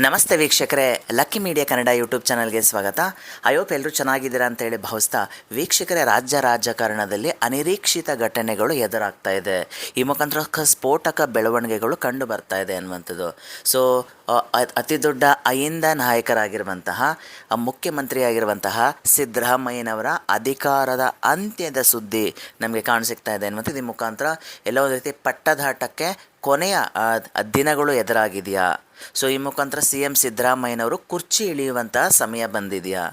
ನಮಸ್ತೆ ವೀಕ್ಷಕರೇ, lucky media Kannada YouTube ಚಾನಲ್ಗೆ ಸ್ವಾಗತ. ಐ ಹೋಪ್ ಎಲ್ಲರೂ ಚೆನ್ನಾಗಿದ್ದೀರಾ ಅಂತೇಳಿ ಭಾವಿಸ್ತಾ, ವೀಕ್ಷಕರೇ, ರಾಜಕಾರಣದಲ್ಲಿ ಅನಿರೀಕ್ಷಿತ ಘಟನೆಗಳು ಎದುರಾಗ್ತಾ ಇದೆ. ಈ ಮುಖಾಂತರ ಸ್ಫೋಟಕ ಬೆಳವಣಿಗೆಗಳು ಕಂಡು ಬರ್ತಾ ಇದೆ ಅನ್ನುವಂಥದ್ದು. ಸೊ ಅತಿ ದೊಡ್ಡ ಅಹಿಂದ ನಾಯಕರಾಗಿರುವಂತಹ ಮುಖ್ಯಮಂತ್ರಿಯಾಗಿರುವಂತಹ ಸಿದ್ದರಾಮಯ್ಯನವರ ಅಧಿಕಾರದ ಅಂತ್ಯದ ಸುದ್ದಿ ನಮಗೆ ಕಾಣಸಿಗ್ತಾ ಇದೆ ಅನ್ನುವಂಥದ್ದು. ಈ ಮುಖಾಂತರ ಎಲ್ಲೋ ಒಂದು ರೀತಿ ಪಟ್ಟದಾಟಕ್ಕೆ ಕೊನೆಯ ದಿನಗಳು ಎದುರಾಗಿದೆಯಾ? ಸೊ ಈ ಮುಖಾಂತರ ಸಿ ಎಂ ಸಿದ್ದರಾಮಯ್ಯನವರು ಕುರ್ಚಿ ಇಳಿಯುವಂತಹ ಸಮಯ ಬಂದಿದೆಯಾ?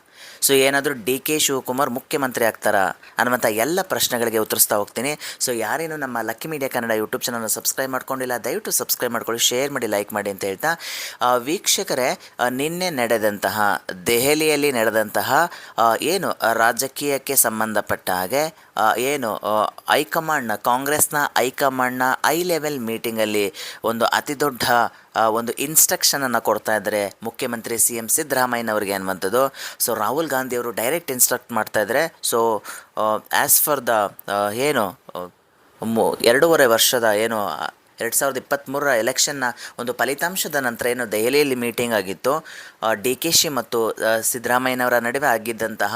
ಸೊ ಏನಾದರೂ ಡಿ ಕೆ ಶಿವಕುಮಾರ್ ಮುಖ್ಯಮಂತ್ರಿ ಆಗ್ತಾರಾ ಅನ್ನುವಂಥ ಎಲ್ಲ ಪ್ರಶ್ನೆಗಳಿಗೆ ಉತ್ತರಿಸ್ತಾ ಹೋಗ್ತೀನಿ. ಸೊ ಯಾರೇನು ನಮ್ಮ ಲಕ್ಕಿ ಮೀಡಿಯಾ ಕನ್ನಡ ಯೂಟ್ಯೂಬ್ ಚಾನಲ್ನ ಸಬ್ಸ್ಕ್ರೈಬ್ ಮಾಡ್ಕೊಂಡಿಲ್ಲ, ದಯವಿಟ್ಟು ಸಬ್ಸ್ಕ್ರೈಬ್ ಮಾಡ್ಕೊಳ್ಳಿ, ಶೇರ್ ಮಾಡಿ, ಲೈಕ್ ಮಾಡಿ ಅಂತ ಹೇಳ್ತಾ, ವೀಕ್ಷಕರೇ, ನಿನ್ನೆ ನಡೆದಂತಹ ದೆಹಲಿಯಲ್ಲಿ ನಡೆದಂತಹ ಏನು ರಾಜಕೀಯಕ್ಕೆ ಸಂಬಂಧಪಟ್ಟ ಹಾಗೆ ಏನು ಹೈಕಮಾಂಡ್ನ ಕಾಂಗ್ರೆಸ್ನ ಹೈಕಮಾಂಡ್ನ ಹೈ ಲೆವೆಲ್ ಮೀಟಿಂಗಲ್ಲಿ ಒಂದು ಅತಿ ದೊಡ್ಡ ಒಂದು ಇನ್ಸ್ಟ್ರಕ್ಷನನ್ನು ಕೊಡ್ತಾ ಇದ್ದಾರೆ ಮುಖ್ಯಮಂತ್ರಿ ಸಿ ಎಂ ಸಿದ್ದರಾಮಯ್ಯನವ್ರಿಗೆ ಅನ್ನುವಂಥದ್ದು. ಸೊ ರಾಹುಲ್ ಗಾಂಧಿಯವರು ಡೈರೆಕ್ಟ್ ಇನ್ಸ್ಟ್ರಕ್ಟ್ ಮಾಡ್ತಾ ಇದ್ದಾರೆ. ಸೊ ಆ್ಯಸ್ ಫಾರ್ ದ ಏನು 2.5 ವರ್ಷದ ಏನು 2023 ಎಲೆಕ್ಷನ್ನ ಒಂದು ಫಲಿತಾಂಶದ ನಂತರ ಏನು ದೆಹಲಿಯಲ್ಲಿ ಮೀಟಿಂಗ್ ಆಗಿತ್ತು, ಡಿ ಕೆ ಶಿ ಮತ್ತು ಸಿದ್ದರಾಮಯ್ಯನವರ ನಡುವೆ ಆಗಿದ್ದಂತಹ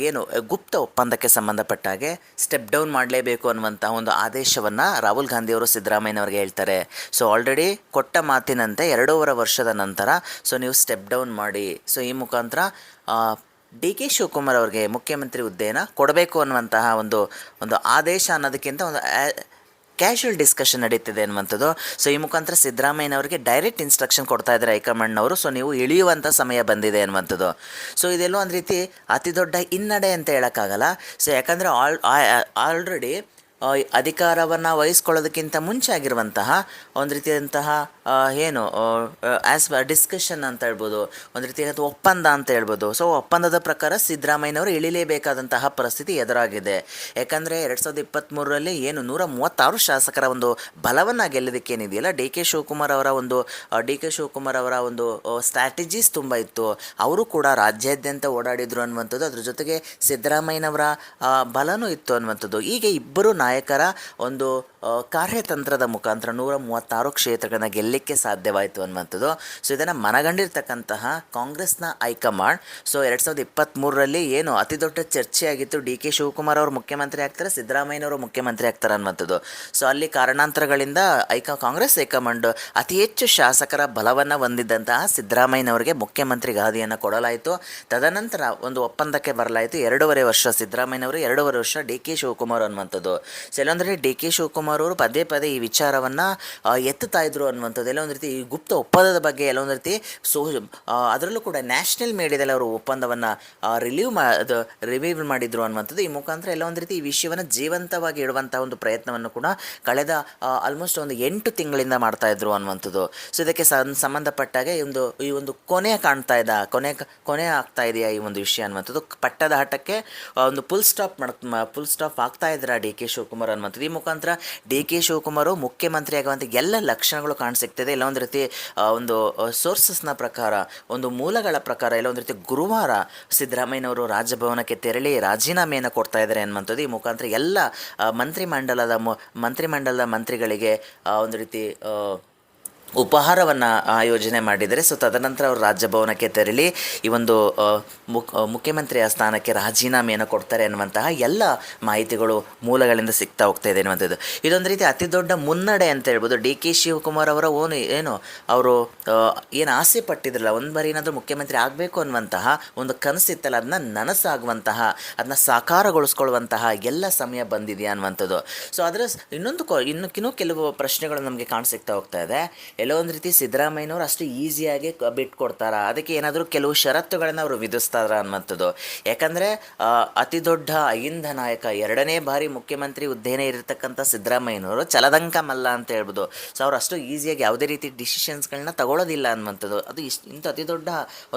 ಏನು ಗುಪ್ತ ಒಪ್ಪಂದಕ್ಕೆ ಸಂಬಂಧಪಟ್ಟ ಹಾಗೆ ಸ್ಟೆಪ್ ಡೌನ್ ಮಾಡಲೇಬೇಕು ಅನ್ನುವಂತಹ ಒಂದು ಆದೇಶವನ್ನು ರಾಹುಲ್ ಗಾಂಧಿಯವರು ಸಿದ್ದರಾಮಯ್ಯನವ್ರಿಗೆ ಹೇಳ್ತಾರೆ. ಸೊ ಆಲ್ರೆಡಿ ಕೊಟ್ಟ ಮಾತಿನಂತೆ 2.5 ವರ್ಷದ ನಂತರ ಸೊ ನೀವು ಸ್ಟೆಪ್ ಡೌನ್ ಮಾಡಿ. ಸೊ ಈ ಮುಖಾಂತರ ಡಿ ಕೆ ಶಿವಕುಮಾರ್ ಅವ್ರಿಗೆ ಮುಖ್ಯಮಂತ್ರಿ ಹುದ್ದೆಯನ್ನು ಕೊಡಬೇಕು ಅನ್ನುವಂತಹ ಒಂದು ಆದೇಶ ಅನ್ನೋದಕ್ಕಿಂತ ಒಂದು ಕ್ಯಾಶುವಲ್ ಡಿಸ್ಕಷನ್ ನಡೀತಿದೆ ಅನ್ನುವಂಥದ್ದು. ಸೊ ಈ ಮುಖಾಂತರ ಸಿದ್ದರಾಮಯ್ಯನವರಿಗೆ ಡೈರೆಕ್ಟ್ ಇನ್ಸ್ಟ್ರಕ್ಷನ್ ಕೊಡ್ತಾ ಇದ್ದಾರೆ ಹೈಕಮಾಂಡ್ನವರು. ಸೊ ನೀವು ಇಳಿಯುವಂಥ ಸಮಯ ಬಂದಿದೆ ಅನ್ನುವಂಥದ್ದು. ಸೊ ಇದೆಲ್ಲೋ ಒಂದು ರೀತಿ ಅತಿ ದೊಡ್ಡ ಹಿನ್ನಡೆ ಅಂತ ಹೇಳೋಕ್ಕಾಗಲ್ಲ. ಸೊ ಯಾಕಂದರೆ ಆಲ್ರೆಡಿ ಅಧಿಕಾರವನ್ನು ವಹಿಸ್ಕೊಳ್ಳೋದಕ್ಕಿಂತ ಮುಂಚೆ ಆಗಿರುವಂತಹ ಒಂದು ರೀತಿಯಾದಂತಹ ಏನು ಆ್ಯಸ್ ಡಿಸ್ಕಷನ್ ಅಂತ ಹೇಳ್ಬೋದು, ಒಂದು ರೀತಿಯಾದ ಒಪ್ಪಂದ ಅಂತ ಹೇಳ್ಬೋದು. ಸೊ ಒಪ್ಪಂದದ ಪ್ರಕಾರ ಸಿದ್ದರಾಮಯ್ಯನವರು ಇಳಿಲೇಬೇಕಾದಂತಹ ಪರಿಸ್ಥಿತಿ ಎದುರಾಗಿದೆ. ಯಾಕಂದರೆ 2023ರಲ್ಲಿ ಏನು 136 ಶಾಸಕರ ಒಂದು ಬಲವನ್ನು ಗೆಲ್ಲೋದಕ್ಕೇನಿದೆಯಲ್ಲ, ಡಿ ಕೆ ಶಿವಕುಮಾರ್ ಅವರ ಒಂದು ಸ್ಟ್ರಾಟಜೀಸ್ ತುಂಬ ಇತ್ತು. ಅವರು ಕೂಡ ರಾಜ್ಯಾದ್ಯಂತ ಓಡಾಡಿದ್ರು ಅನ್ನುವಂಥದ್ದು. ಅದ್ರ ಜೊತೆಗೆ ಸಿದ್ದರಾಮಯ್ಯನವರ ಬಲನೂ ಇತ್ತು ಅನ್ನುವಂಥದ್ದು. ಹೀಗೆ ಇಬ್ಬರು ನಾಯಕರ ಒಂದು ಕಾರ್ಯತಂತ್ರದ ಮುಖಾಂತರ 136 ಕ್ಷೇತ್ರಗಳನ್ನ ಗೆಲ್ಲಲಿಕ್ಕೆ ಸಾಧ್ಯವಾಯಿತು ಅನ್ನುವಂಥದ್ದು. ಸೊ ಇದನ್ನು ಮನಗಂಡಿರ್ತಕ್ಕಂತಹ ಕಾಂಗ್ರೆಸ್ನ ಹೈಕಮಾಂಡ್ ಸೊ 2023ರಲ್ಲಿ ಏನು ಅತಿ ದೊಡ್ಡ ಚರ್ಚೆಯಾಗಿತ್ತು, ಡಿ ಕೆ ಶಿವಕುಮಾರ್ ಅವರು ಮುಖ್ಯಮಂತ್ರಿ ಆಗ್ತಾರೆ, ಸಿದ್ದರಾಮಯ್ಯನವರು ಮುಖ್ಯಮಂತ್ರಿ ಆಗ್ತಾರೆ ಅನ್ನುವಂಥದ್ದು. ಸೊ ಅಲ್ಲಿ ಕಾರಣಾಂತರಗಳಿಂದ ಕಾಂಗ್ರೆಸ್ ಹೈಕಮಾಂಡ್ ಅತಿ ಹೆಚ್ಚು ಶಾಸಕರ ಬಲವನ್ನು ಹೊಂದಿದ್ದಂತಹ ಸಿದ್ದರಾಮಯ್ಯನವರಿಗೆ ಮುಖ್ಯಮಂತ್ರಿ ಗಾದಿಯನ್ನು ಕೊಡಲಾಯಿತು. ತದನಂತರ ಒಂದು ಒಪ್ಪಂದಕ್ಕೆ ಬರಲಾಯಿತು. 2.5 ವರ್ಷ ಸಿದ್ದರಾಮಯ್ಯನವರು, 2.5 ವರ್ಷ ಡಿ ಕೆ ಶಿವಕುಮಾರ್ ಅನ್ನುವಂಥದ್ದು. ಸೊ ಎಲ್ಲೊಂದರೆ ಡಿ ಕೆ ಶಿವಕುಮಾರ್ ಅವರು ಪದೇ ಈ ವಿಚಾರವನ್ನು ಎತ್ತುತ್ತಾ ಇದ್ರು ಅನ್ನುವಂಥದ್ದು. ಎಲ್ಲ ಒಂದು ರೀತಿ ಈ ಗುಪ್ತ ಒಪ್ಪಂದದ ಬಗ್ಗೆ ಎಲ್ಲ ಒಂದು ರೀತಿ ಅದರಲ್ಲೂ ಕೂಡ ನ್ಯಾಷನಲ್ ಮೀಡಿಯಾದಲ್ಲಿ ಅವರು ಒಪ್ಪಂದವನ್ನು ರಿವ್ಯೂ ಮಾಡಿದ್ರು ಅನ್ನುವಂಥದ್ದು. ಈ ಮುಖಾಂತರ ಎಲ್ಲ ಒಂದು ರೀತಿ ಈ ವಿಷಯವನ್ನು ಜೀವಂತವಾಗಿ ಇಡುವಂಥ ಒಂದು ಪ್ರಯತ್ನವನ್ನು ಕೂಡ ಕಳೆದ ಆಲ್ಮೋಸ್ಟ್ ಒಂದು 8 ತಿಂಗಳಿಂದ ಮಾಡ್ತಾ ಇದ್ರು ಅನ್ನುವಂಥದ್ದು. ಸೊ ಇದಕ್ಕೆ ಸಂಬಂಧಪಟ್ಟಾಗೆ ಈ ಒಂದು ಕೊನೆ ಆಗ್ತಾ ಇದೆಯಾ ಈ ಒಂದು ವಿಷಯ ಅನ್ನುವಂಥದ್ದು. ಪಟ್ಟದ ಆಟಕ್ಕೆ ಒಂದು ಫುಲ್ ಸ್ಟಾಪ್ ಆಗ್ತಾ ಇದ್ರ ಡಿ ಕೆ ಶಿವಕುಮಾರ್ ಅನ್ನುವಂಥದ್ದು. ಈ ಮುಖಾಂತರ ಡಿ ಕೆ ಶಿವಕುಮಾರ್ ಮುಖ್ಯಮಂತ್ರಿ ಆಗುವಂಥ ಎಲ್ಲ ಲಕ್ಷಣಗಳು ಕಾಣಿಸಿಗ್ತದೆ. ಎಲ್ಲ ಒಂದು ರೀತಿ ಒಂದು ಸೋರ್ಸಸ್ನ ಪ್ರಕಾರ, ಒಂದು ಮೂಲಗಳ ಪ್ರಕಾರ ಎಲ್ಲ ಒಂದು ರೀತಿ ಗುರುವಾರ ಸಿದ್ದರಾಮಯ್ಯನವರು ರಾಜಭವನಕ್ಕೆ ತೆರಳಿ ರಾಜೀನಾಮೆಯನ್ನು ಕೊಡ್ತಾ ಇದ್ದಾರೆ ಅನ್ನುವಂಥದ್ದು. ಈ ಮುಖಾಂತರ ಎಲ್ಲ ಮಂತ್ರಿಮಂಡಲದ ಮಂತ್ರಿಗಳಿಗೆ ಒಂದು ರೀತಿ ಉಪಹಾರವನ್ನು ಆಯೋಜನೆ ಮಾಡಿದರೆ. ಸೊ ತದನಂತರ ಅವರು ರಾಜಭವನಕ್ಕೆ ತೆರಳಿ ಈ ಒಂದು ಮುಖ್ಯಮಂತ್ರಿಯ ಸ್ಥಾನಕ್ಕೆ ರಾಜೀನಾಮೆಯನ್ನು ಕೊಡ್ತಾರೆ ಅನ್ನುವಂತಹ ಎಲ್ಲ ಮಾಹಿತಿಗಳು ಮೂಲಗಳಿಂದ ಸಿಗ್ತಾ ಹೋಗ್ತಾ ಇದೆ ಅನ್ನುವಂಥದ್ದು. ಇದೊಂದು ರೀತಿ ಅತಿ ದೊಡ್ಡ ಮುನ್ನಡೆ ಅಂತ ಹೇಳ್ಬೋದು. ಡಿ ಕೆ ಶಿವಕುಮಾರ್ ಅವರ ಅವರು ಏನು ಆಸೆ ಪಟ್ಟಿದ್ರಲ್ಲ, ಒಂದು ಬಾರಿ ಏನಾದರೂ ಮುಖ್ಯಮಂತ್ರಿ ಆಗಬೇಕು ಅನ್ನುವಂತಹ ಒಂದು ಕನಸಿತ್ತಲ್ಲ, ಅದನ್ನ ನನಸಾಗುವಂತಹ, ಅದನ್ನ ಸಾಕಾರಗೊಳಿಸ್ಕೊಳ್ಳುವಂತಹ ಎಲ್ಲ ಸಮಯ ಬಂದಿದೆಯಾ ಅನ್ನುವಂಥದ್ದು. ಸೊ ಅದರ ಇನ್ನೂ ಕೆಲವು ಪ್ರಶ್ನೆಗಳು ನಮಗೆ ಕಾಣಿಸಿಗ್ತಾ ಹೋಗ್ತಾ ಇದೆ. ಎಲ್ಲೋ ಒಂದು ರೀತಿ ಸಿದ್ದರಾಮಯ್ಯನವರು ಅಷ್ಟು ಈಸಿಯಾಗಿ ಬಿಟ್ಕೊಡ್ತಾರಾ, ಅದಕ್ಕೆ ಏನಾದರೂ ಕೆಲವು ಷರತ್ತುಗಳನ್ನು ಅವರು ವಿಧಿಸ್ತಾರ ಅನ್ನುವಂಥದ್ದು. ಯಾಕಂದರೆ ಅತಿ ದೊಡ್ಡ ಅಹಿಂದ ನಾಯಕ, 2ನೇ ಬಾರಿ ಮುಖ್ಯಮಂತ್ರಿ ಹುದ್ದೆನೇ ಇರತಕ್ಕಂಥ ಸಿದ್ದರಾಮಯ್ಯನವರು ಚಲದಂಕ ಮಲ್ಲ ಅಂತ ಹೇಳ್ಬೋದು. ಸೊ ಅವರು ಅಷ್ಟು ಈಸಿಯಾಗಿ ಯಾವುದೇ ರೀತಿ ಡಿಸಿಷನ್ಸ್ಗಳನ್ನ ತಗೊಳ್ಳೋದಿಲ್ಲ ಅನ್ನುವಂಥದ್ದು. ಅದು ಇಂಥ ಅತಿ ದೊಡ್ಡ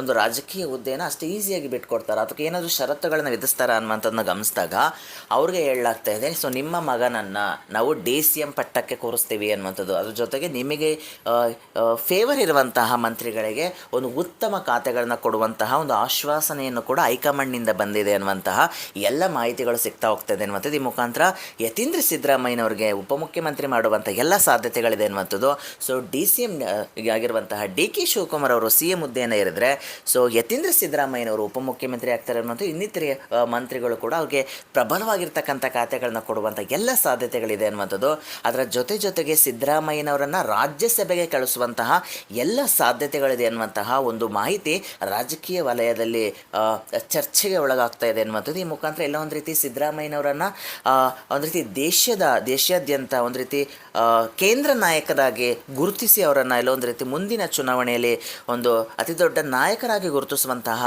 ಒಂದು ರಾಜಕೀಯ ಹುದ್ದೆನ ಅಷ್ಟು ಈಸಿಯಾಗಿ ಬಿಟ್ಕೊಡ್ತಾರೆ, ಅದಕ್ಕೆ ಏನಾದರೂ ಷರತ್ತುಗಳನ್ನು ವಿಧಿಸ್ತಾರ ಅನ್ನುವಂಥದ್ದನ್ನ ಗಮನಿಸಿದಾಗ ಅವ್ರಿಗೆ ಹೇಳಲಾಗ್ತಾ ಇದೆ, ಸೊ ನಿಮ್ಮ ಮಗನನ್ನು ನಾವು ಡಿ ಸಿ ಎಂ ಪಟ್ಟಕ್ಕೆ ಕೂರಿಸ್ತೀವಿ ಅನ್ನುವಂಥದ್ದು. ಅದ್ರ ಜೊತೆಗೆ ನಿಮಗೆ ಫೇವರ್ ಇರುವಂತಹ ಮಂತ್ರಿಗಳಿಗೆ ಒಂದು ಉತ್ತಮ ಖಾತೆಗಳನ್ನ ಕೊಡುವಂತಹ ಒಂದು ಆಶ್ವಾಸನೆಯನ್ನು ಕೂಡ ಹೈಕಮಾಂಡ್ನಿಂದ ಬಂದಿದೆ ಅನ್ನುವಂತಹ ಎಲ್ಲ ಮಾಹಿತಿಗಳು ಸಿಗ್ತಾ ಹೋಗ್ತದೆ ಅನ್ನುವಂಥದ್ದು. ಈ ಮುಖಾಂತರ ಯತೀಂದ್ರ ಸಿದ್ದರಾಮಯ್ಯನವ್ರಿಗೆ ಉಪಮುಖ್ಯಮಂತ್ರಿ ಮಾಡುವಂಥ ಎಲ್ಲ ಸಾಧ್ಯತೆಗಳಿದೆ ಅನ್ನುವಂಥದ್ದು. ಸೊ DCM ಆಗಿರುವಂತಹ DK ಶಿವಕುಮಾರ್ ಅವರು CM ಹುದ್ದೆಯನ್ನು ಏರಿದ್ರೆ ಸೊ ಯತೀಂದ್ರ ಸಿದ್ದರಾಮಯ್ಯನವರು ಉಪಮುಖ್ಯಮಂತ್ರಿ ಆಗ್ತಾರೆ ಅನ್ನುವಂಥ ಇನ್ನಿತರೆ ಮಂತ್ರಿಗಳು ಕೂಡ ಅವ್ರಿಗೆ ಪ್ರಬಲವಾಗಿರ್ತಕ್ಕಂಥ ಖಾತೆಗಳನ್ನ ಕೊಡುವಂಥ ಎಲ್ಲ ಸಾಧ್ಯತೆಗಳಿದೆ ಅನ್ನುವಂಥದ್ದು. ಅದರ ಜೊತೆಗೆ ಸಿದ್ದರಾಮಯ್ಯನವರನ್ನು ರಾಜ್ಯಸಭೆಗೆ ಕಳಿಸುವಂತಹ ಎಲ್ಲ ಸಾಧ್ಯತೆಗಳಿದೆ ಅನ್ನುವಂತಹ ಒಂದು ಮಾಹಿತಿ ರಾಜಕೀಯ ವಲಯದಲ್ಲಿ ಚರ್ಚೆಗೆ ಒಳಗಾಗ್ತಾ ಇದೆ ಅನ್ನುವಂಥದ್ದು. ಈ ಮುಖಾಂತರ ಎಲ್ಲ ಒಂದು ರೀತಿ ಸಿದ್ದರಾಮಯ್ಯನವರನ್ನು ಒಂದು ರೀತಿ ದೇಶಾದ್ಯಂತ ಒಂದು ರೀತಿ ಕೇಂದ್ರ ನಾಯಕರಾಗಿ ಗುರುತಿಸಿ ಅವರನ್ನು ಎಲ್ಲ ಒಂದು ರೀತಿ ಮುಂದಿನ ಚುನಾವಣೆಯಲ್ಲಿ ಒಂದು ಅತಿ ದೊಡ್ಡ ನಾಯಕರಾಗಿ ಗುರುತಿಸುವಂತಹ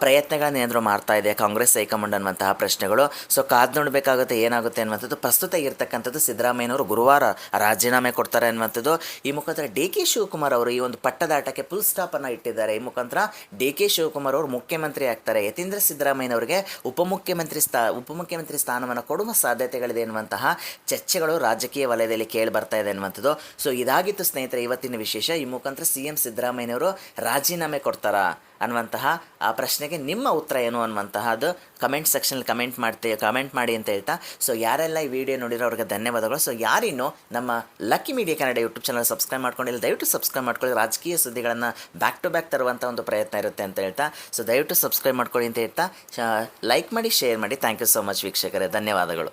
ಪ್ರಯತ್ನಗಳನ್ನ ಏನಾದರೂ ಮಾಡ್ತಾ ಇದೆ ಕಾಂಗ್ರೆಸ್ ಹೈಕಮಾಂಡ್ ಅನ್ನುವಂತಹ ಪ್ರಶ್ನೆಗಳು. ಸೊ ಕಾದು ನೋಡಬೇಕಾಗುತ್ತೆ ಏನಾಗುತ್ತೆ ಅನ್ನುವಂಥದ್ದು. ಪ್ರಸ್ತುತ ಇರತಕ್ಕಂಥದ್ದು ಸಿದ್ದರಾಮಯ್ಯನವರು ಗುರುವಾರ ರಾಜೀನಾಮೆ ಕೊಡ್ತಾರೆ ಅನ್ನುವಂಥದ್ದು. ಈ ಮುಖಾಂತರ DK ಶಿವಕುಮಾರ್ ಅವರು ಈ ಒಂದು ಪಟ್ಟದಾಟಕ್ಕೆ ಫುಲ್ ಸ್ಟಾಪನ್ನು ಇಟ್ಟಿದ್ದಾರೆ. ಈ ಮುಖಾಂತರ DK ಶಿವಕುಮಾರ್ ಅವರು ಮುಖ್ಯಮಂತ್ರಿ ಆಗ್ತಾರೆ. ಯತೀಂದ್ರ ಸಿದ್ದರಾಮಯ್ಯನವರಿಗೆ ಉಪಮುಖ್ಯಮಂತ್ರಿ ಸ್ಥಾನವನ್ನು ಕೊಡುವ ಸಾಧ್ಯತೆಗಳಿದೆ ಎನ್ನುವಂತಹ ಚರ್ಚೆಗಳು ರಾಜಕೀಯ ವಲಯದಲ್ಲಿ ಕೇಳಿ ಬರ್ತಾ ಇದೆ ಅನ್ನುವಂಥದ್ದು. ಸೊ ಇದಾಗಿತ್ತು ಸ್ನೇಹಿತರೆ ಇವತ್ತಿನ ವಿಶೇಷ. ಈ ಮುಖಾಂತರ CM ಸಿದ್ದರಾಮಯ್ಯನವರು ರಾಜೀನಾಮೆ ಕೊಡ್ತಾರಾ ಅನ್ನುವಂತಹ ಆ ಪ್ರಶ್ನೆಗೆ ನಿಮ್ಮ ಉತ್ತರ ಏನು ಅನ್ನುವಂತಹದ್ದು ಕಮೆಂಟ್ ಸೆಕ್ಷನಲ್ಲಿ ಕಮೆಂಟ್ ಮಾಡಿ ಅಂತ ಹೇಳ್ತಾ, ಸೊ ಯಾರೆಲ್ಲ ಈ ವಿಡಿಯೋ ನೋಡಿರೋ ಅವ್ರಿಗೆ ಧನ್ಯವಾದಗಳು. ಸೊ ಯಾರಿನ್ನೂ ನಮ್ಮ lucky media Kannada YouTube channel subscribe ಮಾಡ್ಕೊಂಡಿಲ್ಲ ದಯವಿಟ್ಟು ಸಬ್ಸ್ಕ್ರೈಬ್ ಮಾಡ್ಕೊಳ್ಳಿ. ರಾಜಕೀಯ ಸುದ್ದಿಗಳನ್ನು ಬ್ಯಾಕ್ ಟು ಬ್ಯಾಕ್ ತರುವಂಥ ಒಂದು ಪ್ರಯತ್ನ ಇರುತ್ತೆ ಅಂತ ಹೇಳ್ತಾ, ಸೊ ದಯವಿಟ್ಟು ಸಬ್ಸ್ಕ್ರೈಬ್ ಮಾಡ್ಕೊಳ್ಳಿ ಅಂತ ಹೇಳ್ತಾ ಲೈಕ್ ಮಾಡಿ, ಶೇರ್ ಮಾಡಿ. ಥ್ಯಾಂಕ್ ಯು ಸೋ ಮಚ್ ವೀಕ್ಷಕರೇ, ಧನ್ಯವಾದಗಳು.